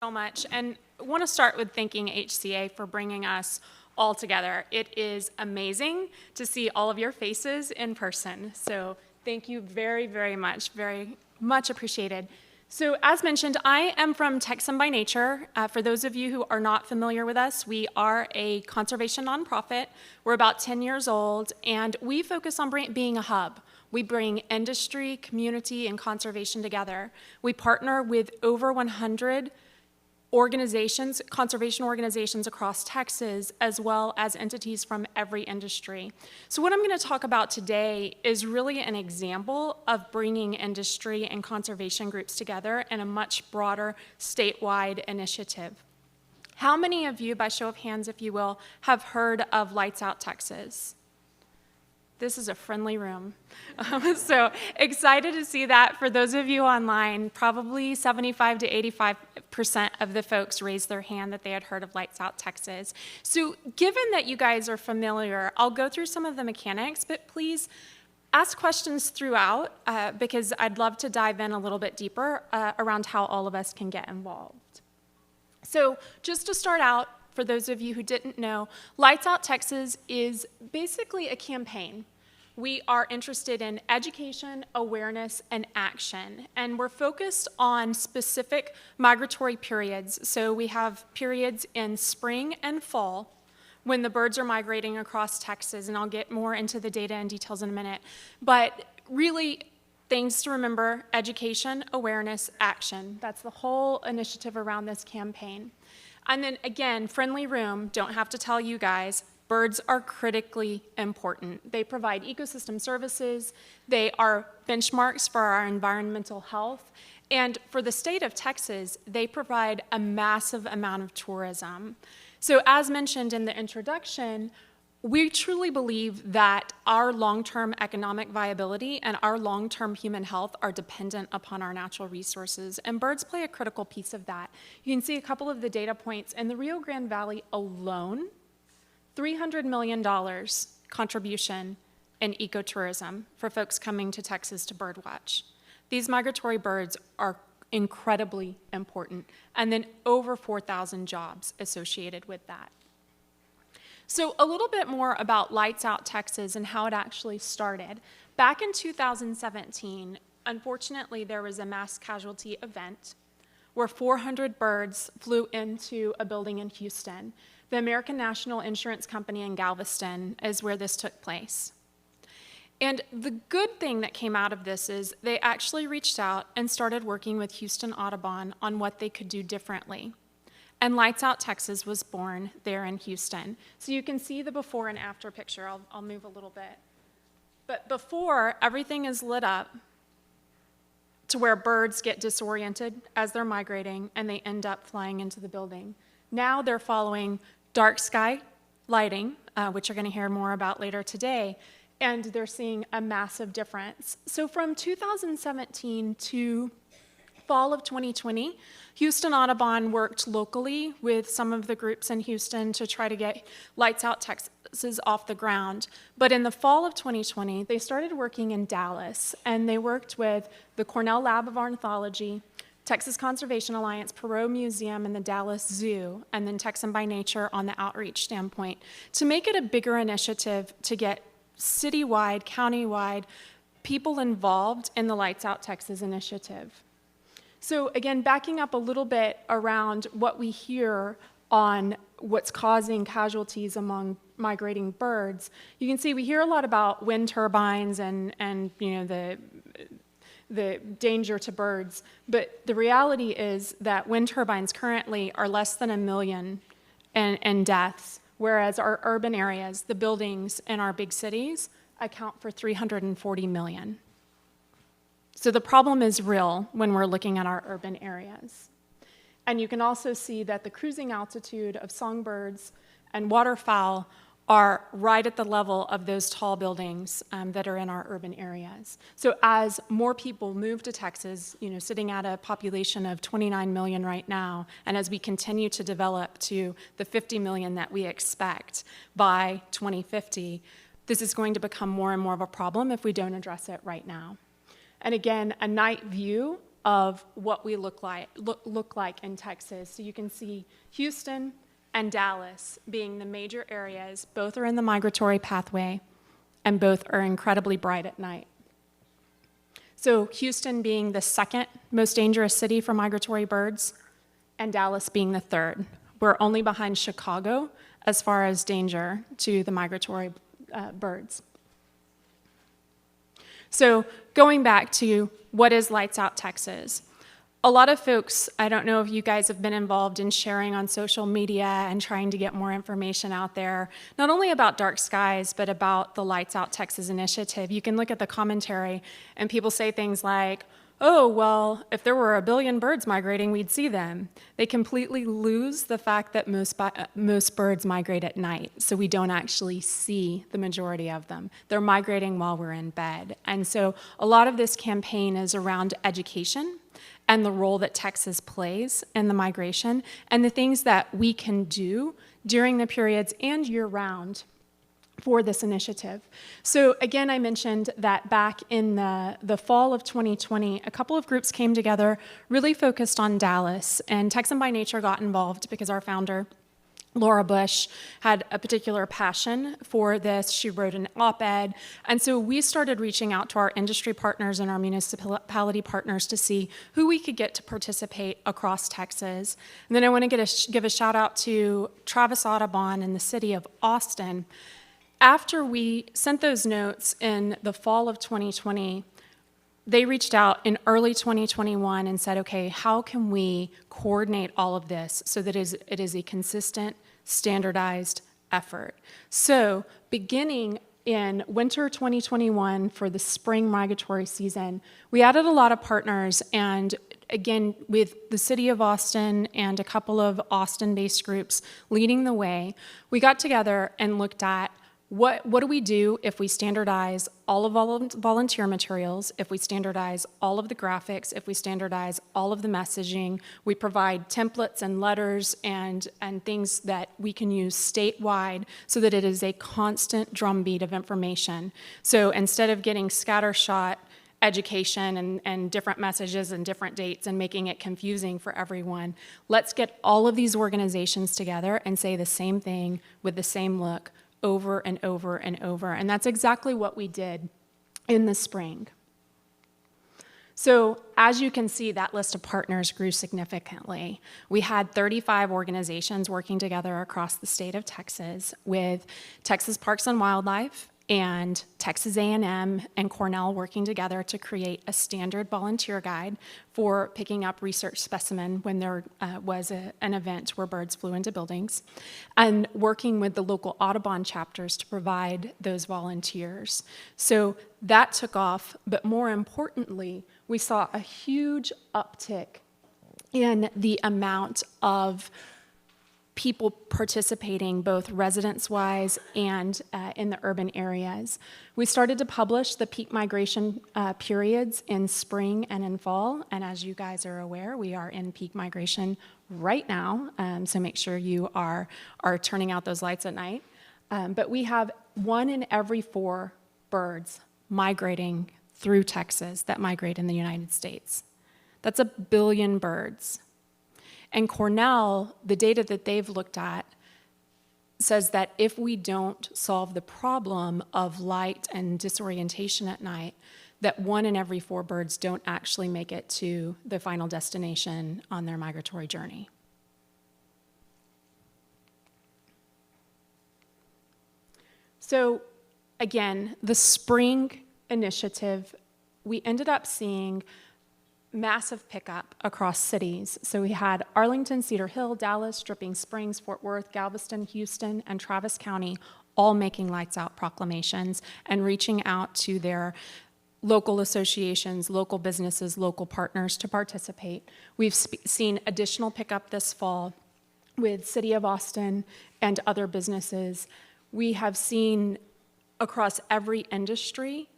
So much, and I want to start with thanking HCA for bringing us all together. It is amazing to see all of your faces in person, so thank you very, very much appreciated. So as mentioned, I am from Texan by nature. For those of you who are not familiar with us, we are a conservation nonprofit. We're about 10 years old, and we focus on being a hub. We bring industry, community, and conservation together. We partner with over 100 organizations, conservation organizations across Texas, as well as entities from every industry. So what I'm going to talk about today is really an example of bringing industry and conservation groups together in a much broader statewide initiative. How many of you, by show of hands if you will, have heard of Lights Out Texas? This is a friendly room. So excited to see that. For those of you online, probably 75 to 85% of the folks raised their hand that they had heard of Lights Out Texas. So given that you guys are familiar, I'll go through some of the mechanics, but please ask questions throughout because I'd love to dive in a little bit deeper around how all of us can get involved. So just to start out, for those of you who didn't know, Lights Out Texas is basically a campaign. We are interested in education, awareness, and action, and we're focused on specific migratory periods. So we have periods in spring and fall when the birds are migrating across Texas, and I'll get more into the data and details in a minute. But really, things to remember: education, awareness, action. That's the whole initiative around this campaign. And then again, friendly room, don't have to tell you guys, birds are critically important. They provide ecosystem services, they are benchmarks for our environmental health, and for the state of Texas, they provide a massive amount of tourism. So as mentioned in the introduction, we truly believe that our long-term economic viability and our long-term human health are dependent upon our natural resources, and birds play a critical piece of that. You can see a couple of the data points. In the Rio Grande Valley alone, $300 million contribution in ecotourism for folks coming to Texas to birdwatch. These migratory birds are incredibly important, and then over 4,000 jobs associated with that. So a little bit more about Lights Out Texas and how it actually started. Back in 2017, unfortunately, there was a mass casualty event where 400 birds flew into a building in Houston. The American National Insurance Company in Galveston is where this took place. And the good thing that came out of this is they actually reached out and started working with Houston Audubon on what they could do differently. And Lights Out Texas was born there in Houston. So you can see the before and after picture. I'll move a little bit. But before, everything is lit up to where birds get disoriented as they're migrating and they end up flying into the building. Now they're following dark sky lighting, which you're going to hear more about later today, and they're seeing a massive difference. So from 2017 to fall of 2020, Houston Audubon worked locally with some of the groups in Houston to try to get Lights Out Texas off the ground. But in the fall of 2020, they started working in Dallas, and they worked with the Cornell Lab of Ornithology, Texas Conservation Alliance, Perot Museum, and the Dallas Zoo, and then Texan by Nature on the outreach standpoint, to make it a bigger initiative to get citywide, countywide people involved in the Lights Out Texas initiative. So again, backing up a little bit around what we hear on what's causing casualties among migrating birds, you can see we hear a lot about wind turbines and you know, the danger to birds, but the reality is that wind turbines currently are less than 1 million in deaths, whereas our urban areas, the buildings in our big cities, account for 340 million. So the problem is real when we're looking at our urban areas. And you can also see that the cruising altitude of songbirds and waterfowl are right at the level of those tall buildings that are in our urban areas. So as more people move to Texas, you know, sitting at a population of 29 million right now, and as we continue to develop to the 50 million that we expect by 2050, this is going to become more and more of a problem if we don't address it right now. And again, a night view of what we look like in Texas. So you can see Houston and Dallas being the major areas. Both are in the migratory pathway, and both are incredibly bright at night. So Houston being the second most dangerous city for migratory birds, and Dallas being the third. We're only behind Chicago as far as danger to the migratory birds. So going back to what is Lights Out Texas, a lot of folks, I don't know if you guys have been involved in sharing on social media and trying to get more information out there, not only about dark skies, but about the Lights Out Texas initiative. You can look at the commentary and people say things like, oh, well, if there were 1 billion birds migrating, we'd see them. They completely lose the fact that most birds migrate at night, so we don't actually see the majority of them. They're migrating while we're in bed. And so a lot of this campaign is around education and the role that Texas plays in the migration, and the things that we can do during the periods and year-round for this initiative. So again, I mentioned that back in the fall of 2020, a couple of groups came together, really focused on Dallas, and Texan by Nature got involved because our founder, Laura Bush, had a particular passion for this. She wrote an op-ed, and so we started reaching out to our industry partners and our municipality partners to see who we could get to participate across Texas. And then I want to give a shout out to Travis Audubon in the city of Austin. After we sent those notes in the fall of 2020, they reached out in early 2021 and said, okay, how can we coordinate all of this so that it is a consistent, standardized effort? So beginning in winter 2021 for the spring migratory season, we added a lot of partners, and again, with the city of Austin and a couple of Austin-based groups leading the way, we got together and looked at what do we do if we standardize all of volunteer materials, if we standardize all of the graphics, if we standardize all of the messaging, we provide templates and letters and things that we can use statewide so that it is a constant drumbeat of information. So instead of getting scattershot education and different messages and different dates and making it confusing for everyone, let's get all of these organizations together and say the same thing with the same look over and over and over. And that's exactly what we did in the spring. So as you can see, that list of partners grew significantly. We had 35 organizations working together across the state of Texas, with Texas Parks and Wildlife and Texas A&M and Cornell working together to create a standard volunteer guide for picking up research specimen when there was an event where birds flew into buildings, and working with the local Audubon chapters to provide those volunteers. So that took off, but more importantly, we saw a huge uptick in the amount of people participating, both residence-wise and in the urban areas. We started to publish the peak migration periods in spring and in fall, and as you guys are aware, we are in peak migration right now, so make sure you are turning out those lights at night. But we have 1 in every 4 birds migrating through Texas that migrate in the United States. That's 1 billion birds. And Cornell, the data that they've looked at says that if we don't solve the problem of light and disorientation at night, that 1 in every 4 birds don't actually make it to the final destination on their migratory journey. So again, the spring initiative, we ended up seeing massive pickup across cities. So we had Arlington, Cedar Hill, Dallas, Dripping Springs, Fort Worth, Galveston, Houston, and Travis County all making Lights Out proclamations and reaching out to their local associations, local businesses, local partners to participate. We've seen additional pickup this fall with City of Austin and other businesses. We have seen across every industry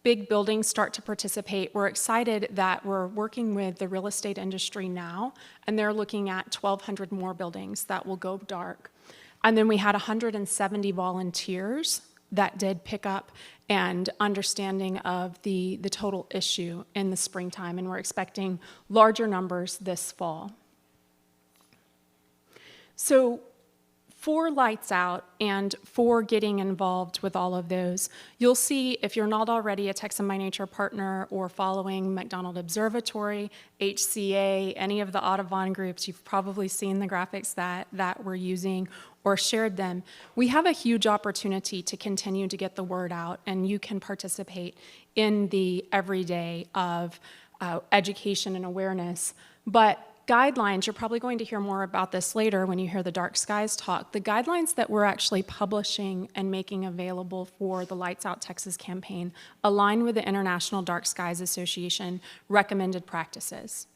big buildings start to participate. We're excited that we're working with the real estate industry now, and they're looking at 1,200 more buildings that will go dark. And then we had 170 volunteers that did pick up and understanding of the total issue in the springtime, and we're expecting larger numbers this fall. So for Lights Out and for getting involved with all of those, you'll see, if you're not already a Texan by Nature partner or following McDonald Observatory, HCA, any of the Audubon groups, you've probably seen the graphics that we're using or shared them. We have a huge opportunity to continue to get the word out, and you can participate in the everyday of education and awareness. But guidelines, you're probably going to hear more about this later when you hear the Dark Skies talk. The guidelines that we're actually publishing and making available for the Lights Out Texas campaign align with the International Dark Skies Association recommended practices.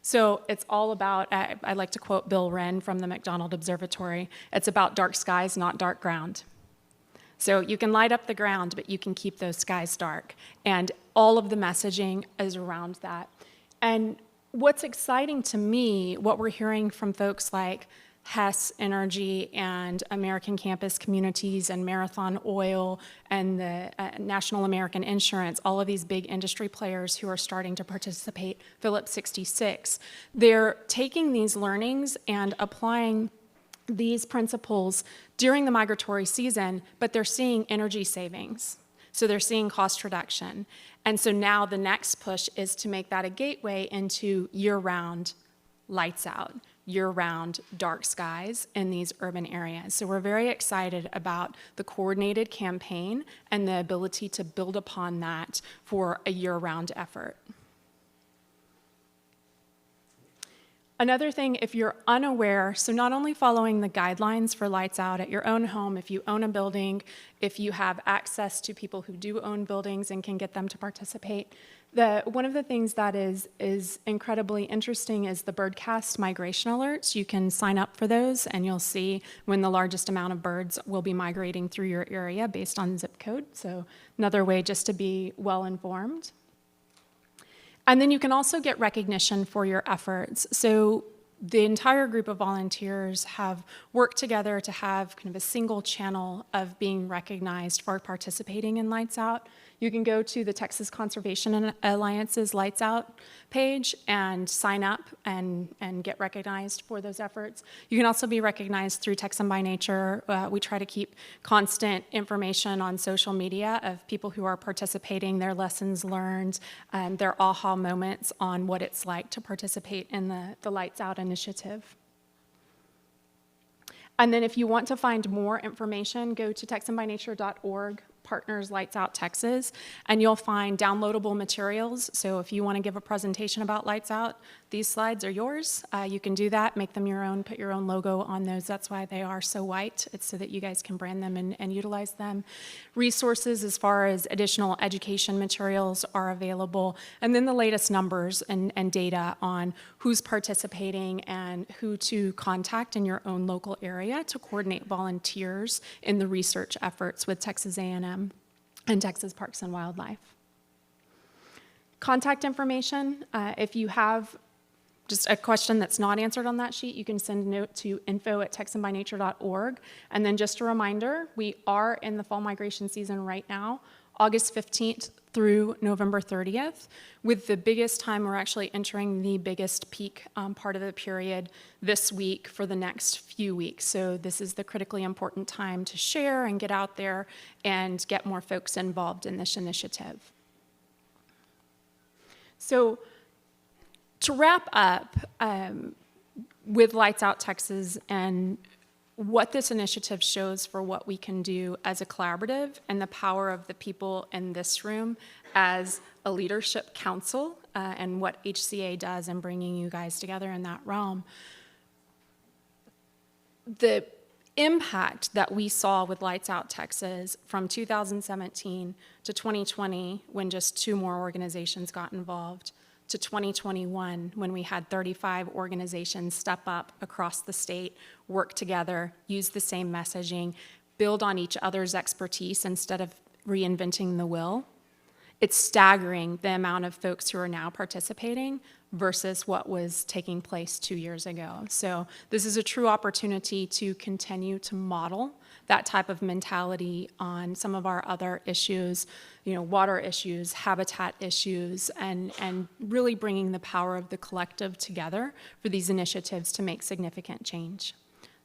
So it's all about, I like to quote Bill Wren from the McDonald Observatory, it's about dark skies, not dark ground. So you can light up the ground, but you can keep those skies dark. And all of the messaging is around that. And what's exciting to me, what we're hearing from folks like Hess Energy and American Campus Communities and Marathon Oil and the National American Insurance, all of these big industry players who are starting to participate, Phillips 66, they're taking these learnings and applying these principles during the migratory season, but they're seeing energy savings. So they're seeing cost reduction. And so now the next push is to make that a gateway into year-round lights out, year-round dark skies in these urban areas. So we're very excited about the coordinated campaign and the ability to build upon that for a year-round effort. Another thing, if you're unaware, so not only following the guidelines for Lights Out at your own home, if you own a building, if you have access to people who do own buildings and can get them to participate, one of the things that is incredibly interesting is the birdcast migration alerts. You can sign up for those, and you'll see when the largest amount of birds will be migrating through your area based on zip code. So another way just to be well informed. And then you can also get recognition for your efforts. So the entire group of volunteers have worked together to have kind of a single channel of being recognized for participating in Lights Out. You can go to the Texas Conservation Alliance's Lights Out page and sign up and get recognized for those efforts. You can also be recognized through Texan by Nature. We try to keep constant information on social media of people who are participating, their lessons learned, their aha moments on what it's like to participate in the Lights Out initiative. And then if you want to find more information, go to texanbynature.org. Partners Lights Out Texas, and you'll find downloadable materials. So if you want to give a presentation about Lights Out, these slides are yours. You can do that, make them your own, put your own logo on those. That's why they are so white. It's so that you guys can brand them and utilize them. Resources as far as additional education materials are available. And then the latest numbers and data on who's participating and who to contact in your own local area to coordinate volunteers in the research efforts with Texas A&M and Texas Parks and Wildlife. Contact information, if you have just a question that's not answered on that sheet, you can send a note to info@texanbynature.org. And then just a reminder, we are in the fall migration season right now, August 15th through November 30th, with the biggest time, we're actually entering the biggest peak part of the period this week for the next few weeks. So this is the critically important time to share and get out there and get more folks involved in this initiative. So to wrap up with Lights Out Texas and what this initiative shows for what we can do as a collaborative and the power of the people in this room as a leadership council and what HCA does in bringing you guys together in that realm. The impact that we saw with Lights Out Texas from 2017 to 2020, when just 2 more organizations got involved, to 2021, when we had 35 organizations step up across the state, work together, use the same messaging, build on each other's expertise instead of reinventing the wheel. It's staggering the amount of folks who are now participating versus what was taking place 2 years ago. So this is a true opportunity to continue to model that type of mentality on some of our other issues, water issues, habitat issues, and really bringing the power of the collective together for these initiatives to make significant change.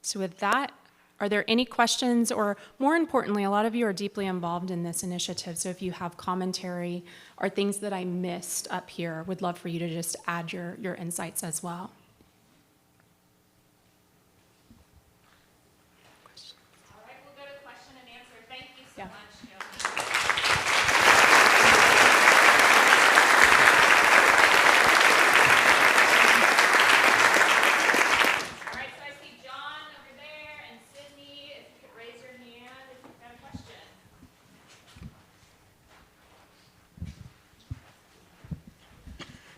So with that, are there any questions, or more importantly, a lot of you are deeply involved in this initiative, so if you have commentary or things that I missed up here, would love for you to just add your insights as well. All right, we'll go to question and answer. Thank you so much, Joni.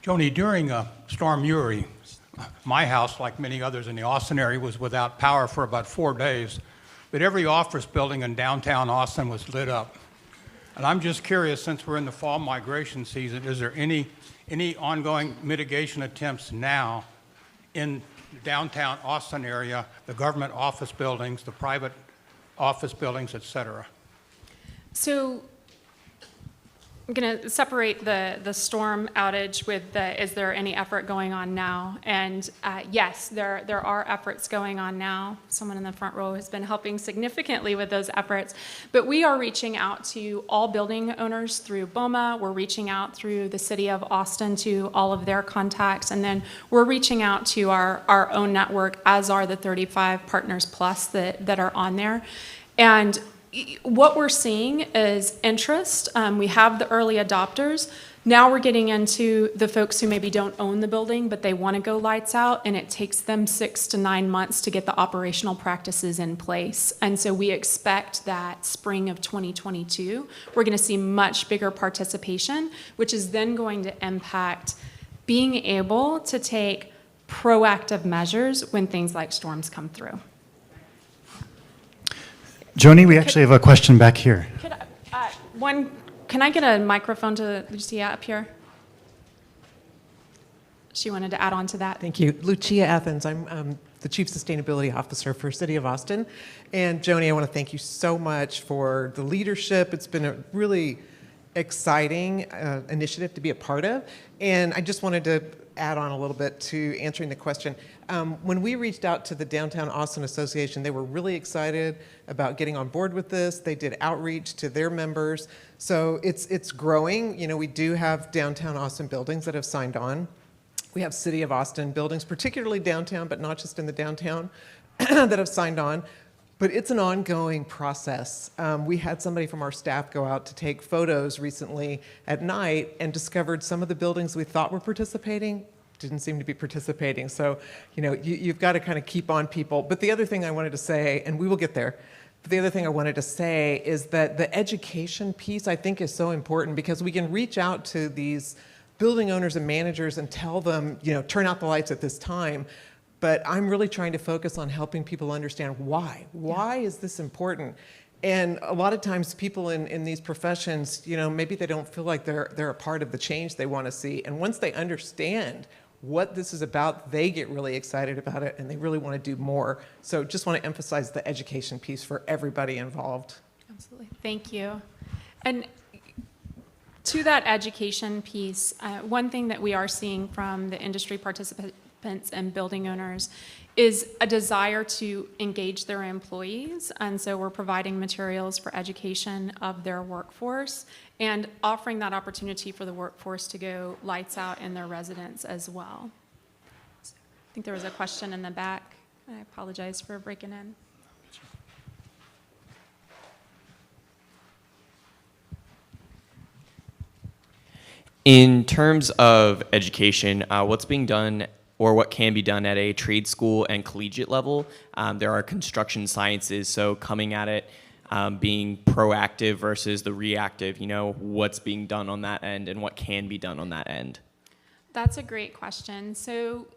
Joni, during Storm Uri, my house, like many others in the Austin area, was without power for about 4 days, but every office building in downtown Austin was lit up. And I'm just curious, since we're in the fall migration season, is there any ongoing mitigation attempts now in the downtown Austin area, the government office buildings, the private office buildings, et cetera? So I'm going to separate the storm outage with is there any effort going on now? And yes, there are efforts going on now. Someone in the front row has been helping significantly with those efforts. But we are reaching out to all building owners through BOMA. We're reaching out through the city of Austin to all of their contacts. And then we're reaching out to our own network, as are the 35 Partners Plus that are on there. And what we're seeing is interest. We have the early adopters. Now we're getting into the folks who maybe don't own the building, but they want to go lights out, and it takes them 6 to 9 months to get the operational practices in place. And so we expect that spring of 2022, we're going to see much bigger participation, which is then going to impact being able to take proactive measures when things like storms come through. Joni, we actually have a question back here. Can I get a microphone to Lucia up here? She wanted to add on to that. Thank you. Lucia Athens. I'm the Chief Sustainability Officer for City of Austin. And Joni, I want to thank you so much for the leadership. It's been a really exciting initiative to be a part of. And I just wanted to add on a little bit to answering the question. When we reached out to the Downtown Austin Association, they were really excited about getting on board with this. They did outreach to their members. So it's growing. We do have Downtown Austin buildings that have signed on. We have City of Austin buildings, particularly downtown, but not just in the downtown, that have signed on. But it's an ongoing process. We had somebody from our staff go out to take photos recently at night and discovered some of the buildings we thought were participating didn't seem to be participating. So, you've got to kind of keep on people. But the other thing I wanted to say, and we will get there, but the other thing I wanted to say is that the education piece, I think, is so important, because we can reach out to these building owners and managers and tell them, turn out the lights at this time. But I'm really trying to focus on helping people understand why. Why is this important? And a lot of times people in these professions, maybe they don't feel like they're a part of the change they want to see. And once they understand what this is about, they get really excited about it, and they really want to do more. So just want to emphasize the education piece for everybody involved. Absolutely. Thank you. And to that education piece, one thing that we are seeing from the industry participants and building owners is a desire to engage their employees. And so we're providing materials for education of their workforce and offering that opportunity for the workforce to go lights out in their residence as well. So I think there was a question in the back. I apologize for breaking in. In terms of education, what's being done or what can be done at a trade school and collegiate level? There are construction sciences, so coming at it, being proactive versus the reactive, what's being done on that end and what can be done on that end? That's a great question. So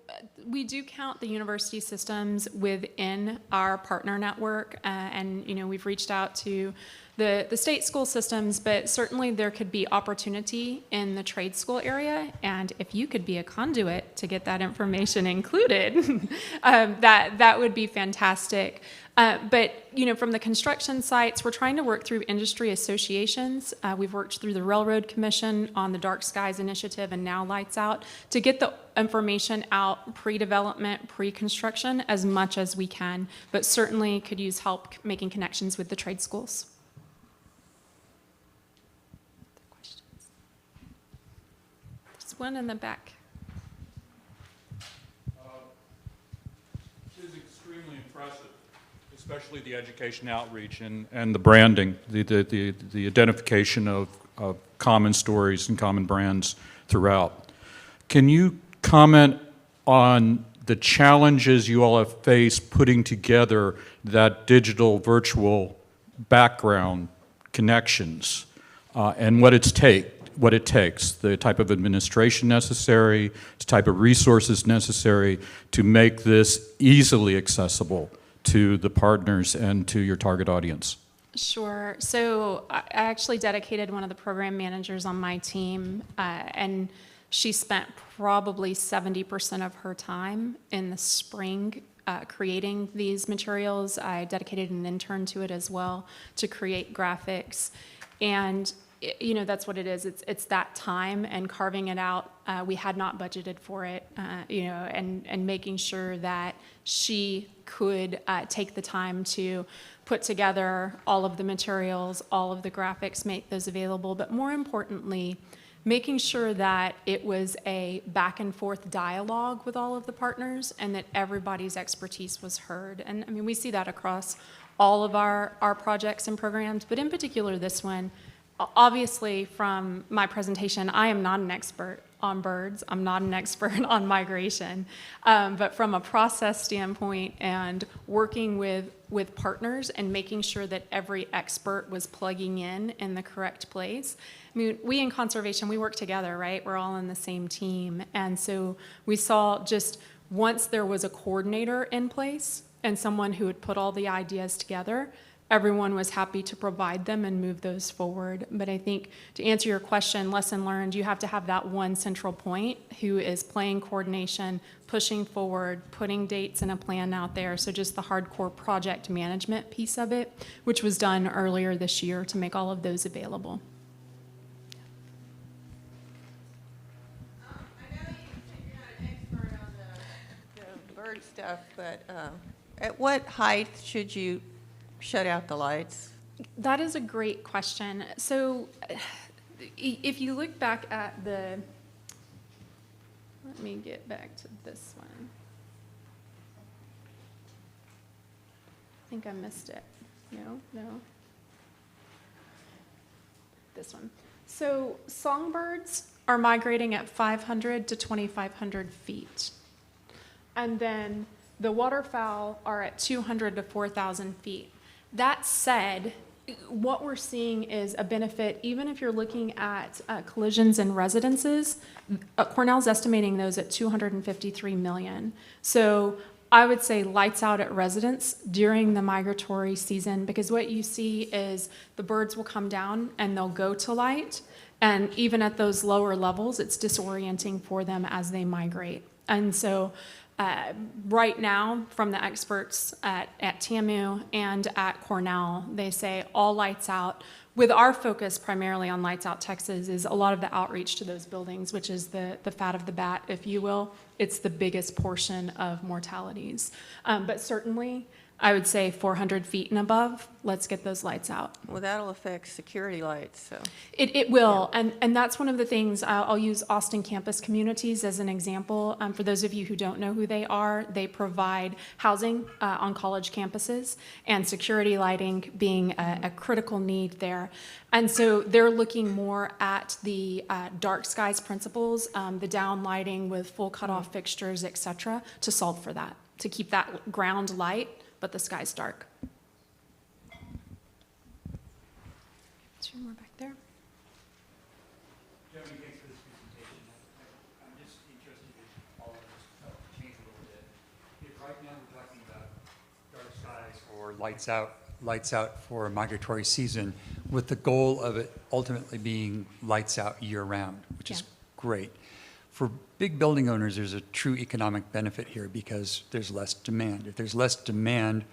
we do count the university systems within our partner network, and we've reached out to the state school systems, but certainly there could be opportunity in the trade school area. And if you could be a conduit to get that information included, that would be fantastic. But from the construction sites, we're trying to work through industry associations. We've worked through the Railroad Commission on the Dark Skies Initiative and now Lights Out to get the information out pre-development, pre-construction as much as we can, but certainly could use help making connections with the trade schools. Questions? There's one in the back. It is extremely impressive, especially the education outreach and the branding, the identification of common stories and common brands throughout. Can you comment on the challenges you all have faced putting together that digital virtual background connections and what it takes, the type of administration necessary, the type of resources necessary to make this easily accessible to the partners and to your target audience? Sure. So I actually dedicated one of the program managers on my team, and she spent probably 70% of her time in the spring creating these materials. I dedicated an intern to it as well to create graphics. And that's what it is. It's that time and carving it out. We had not budgeted for it, and making sure that she could take the time to put together all of the materials, all of the graphics, make those available. But more importantly, making sure that it was a back and forth dialogue with all of the partners and that everybody's expertise was heard. And I mean, we see that across all of our projects and programs, but in particular this one. Obviously, from my presentation, I am not an expert on birds. I'm not an expert on migration. But from a process standpoint and working with partners and making sure that every expert was plugging in the correct place. I mean, we in conservation, we work together, right? We're all in the same team. And so we saw just once there was a coordinator in place and someone who would put all the ideas together, everyone was happy to provide them and move those forward. But I think to answer your question, lesson learned, you have to have that one central point who is playing coordination, pushing forward, putting dates and a plan out there. So just the hardcore project management piece of it, which was done earlier this year to make all of those available. I know you're not an expert on the bird stuff, but at what height should you shut out the lights? That is a great question. So if you look back at let me get back to this one. I think I missed it. No. This one. So songbirds are migrating at 500 to 2,500 feet. And then the waterfowl are at 200 to 4,000 feet. That said, what we're seeing is a benefit, even if you're looking at collisions in residences. Cornell's estimating those at 253 million. So I would say lights out at residence during the migratory season, because what you see is the birds will come down and they'll go to light. And even at those lower levels, it's disorienting for them as they migrate. And so right now, from the experts at TAMU and at Cornell, they say all lights out. With our focus primarily on Lights Out Texas is a lot of the outreach to those buildings, which is the fat of the bat, if you will. It's the biggest portion of mortalities. But certainly, I would say 400 feet and above, let's get those lights out. Well, that'll affect security lights, so. It will, and that's one of the things. I'll use Austin Campus Communities as an example. For those of you who don't know who they are, they provide housing on college campuses and security lighting being a critical need there. And so they're looking more at the dark skies principles, the down lighting with full cutoff fixtures, et cetera, to solve for that, to keep that ground light, but the sky's dark. Two more back there. Joni, thanks for this presentation. I'm just interested in all of this change a little bit. If right now we're talking about dark skies or lights out lights out for a migratory season with the goal of it ultimately being lights out year-round, which is Yeah. great. For big building owners, there's a true economic benefit here because there's less demand. If there's less demand,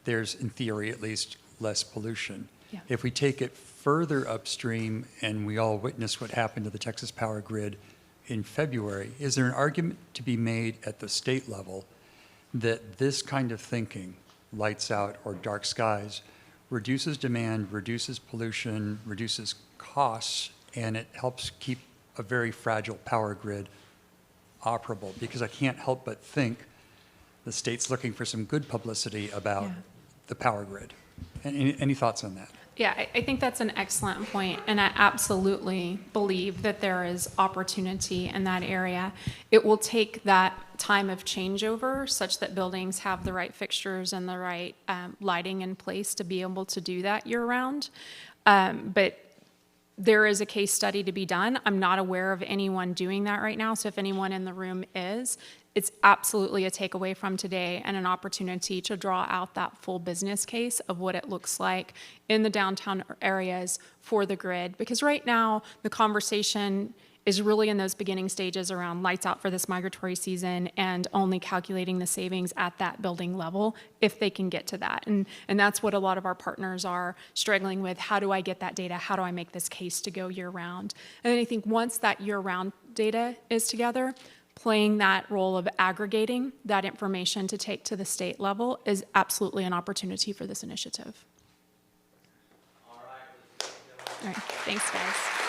there's, in theory at least, less pollution. Yeah. If we take it further upstream, and we all witnessed what happened to the Texas power grid in February, is there an argument to be made at the state level that this kind of thinking, lights out or dark skies, reduces demand, reduces pollution, reduces costs, and it helps keep a very fragile power grid operable? Because I can't help but think the state's looking for some good publicity about Yeah. the power grid. Any thoughts on that? Yeah, I think that's an excellent point, and I absolutely believe that there is opportunity in that area. It will take that time of changeover such that buildings have the right fixtures and the right lighting in place to be able to do that year-round. But there is a case study to be done. I'm not aware of anyone doing that right now, so if anyone in the room is, it's absolutely a takeaway from today and an opportunity to draw out that full business case of what it looks like in the downtown areas for the grid. Because right now, the conversation is really in those beginning stages around lights out for this migratory season and only calculating the savings at that building level if they can get to that. And that's what a lot of our partners are struggling with. How do I get that data? How do I make this case to go year round? And then I think once that year round data is together, playing that role of aggregating that information to take to the state level is absolutely an opportunity for this initiative. All right, thanks guys.